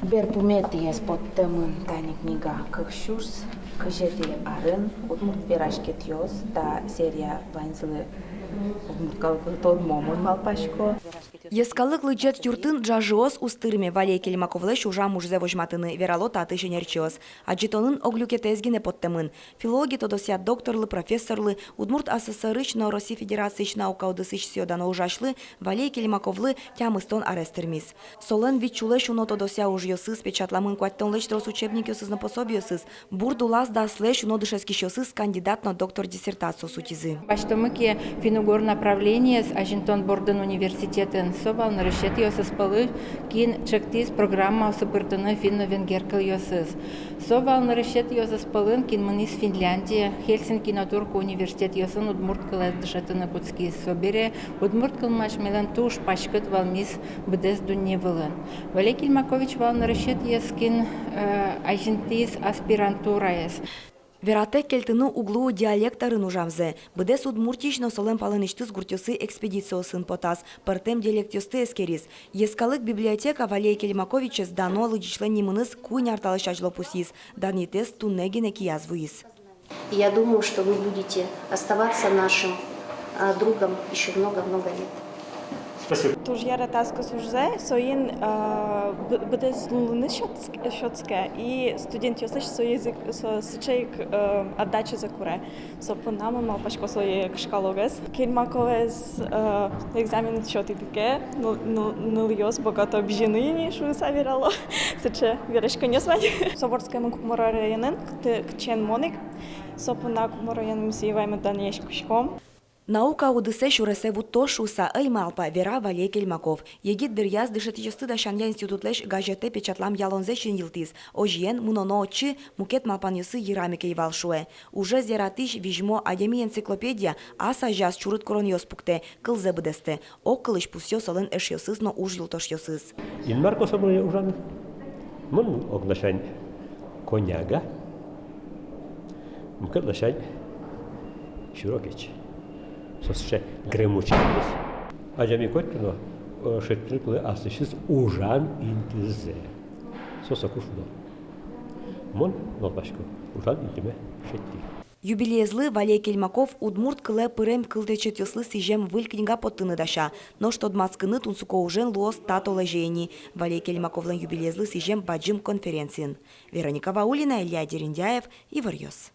Берпуметиес подтемын тайны книга Кыхшурс, Кыжети Арын, Удмурт Верашкетьос, та серия Вайнзлы Удмурткалык Тодмомын Малпашко. Ескалык лыджет юртын джажиос устырме Валей Келимаковлы шужа мужзе вожматыны верало таты женерчиос. Аджитонын оглюкетезгине подтемын. Филологи тодосят докторлы, профессорлы, Удмурт АССРыч на России Федерацийч наука удысыч сёдана ужашлы Валей Келимаковлы тямыстон арестермис. Солен вичуле шуно тодося ужьосыз печатламын куаттон лечтрос учебникёсыз на пособиосыз. Бурдулас да слэш уно дышескишёсыз кандидат на доктор диссертацию сутизы. Баштомыки финугор направление с Ажинтон Борден университетен собал на решет йосыз палы кин чектиз программа супертыны финно-венгеркал йосыз. Собал на решет йосыз палын кин мынис Финляндия, Хельсинки натурку университет йосын удмурткал дышатыны пуцки собере, удмурткал машмелен туш пашкат валмис бдес дунневылын. Валей Келимакович вал на решет йоскин Ажинтиз аспирантура ес. Верате кельтыны углу диалектарын ужамзе. Быдес удмуртич носолен палыныштыз гуртёсы экспедициясын потас. Партем диалектёсты эскерис. Ескалык библиотека Валей Келимаковичес дано лыджичлен немыныз кунь арталыш ажлопусис. Данитес туннегине киязвуис. Я думаю, что вы будете оставаться нашим другом еще много-много лет. Спасибо. Туж я ратаска сужзе, соин буде злулыны шотска и студент ёслыш со язык со сычейк отдача за куре. Со понама мал пашко сое кшкалогес. Келимаковез экзамен шоти дике, нул ёс богато бженыни шу саверало. Сыче верешка нёсвань. Соборская мы кумора районен, кчен моник. Со пона кумора район мсиеваем данеш кшком. Наука удысе шуресе тошуса аймалпа Вера Валей Келимаков. Егит беряз дышетичесты да шанья институтлеш газете печатлам ялонзе шинилтиз. Ожиен муноноочи мукет малпаньосы ерамике ивалшуе. Уже зератиш вижмо адеми энциклопедия аса жаз чурыт короньос пукте, кылзе бдесте. Окылыш пусё солен эшьосыз, но уж юлтошьосыз. Инмарко собрали ужан. Мон оглашань коняга. Мукет лашань широкич. Сосше гремучились. А я ми котно шетрикли асишис ужан интизе. Сосакушно. Мон нолбашко. Ужан интиме шетти. Юбилезлы Валей Келимаков удмурт кыле пырем кылдечет ёслы сижем выль книга поттыны даша. Но что дмацкыны тунсуко ужен луос тато лежени. Валей Келимаковлен юбилезлы сижем баджим конференциен. Вероника Ваулина, Илья Дериндяев и Варьёс.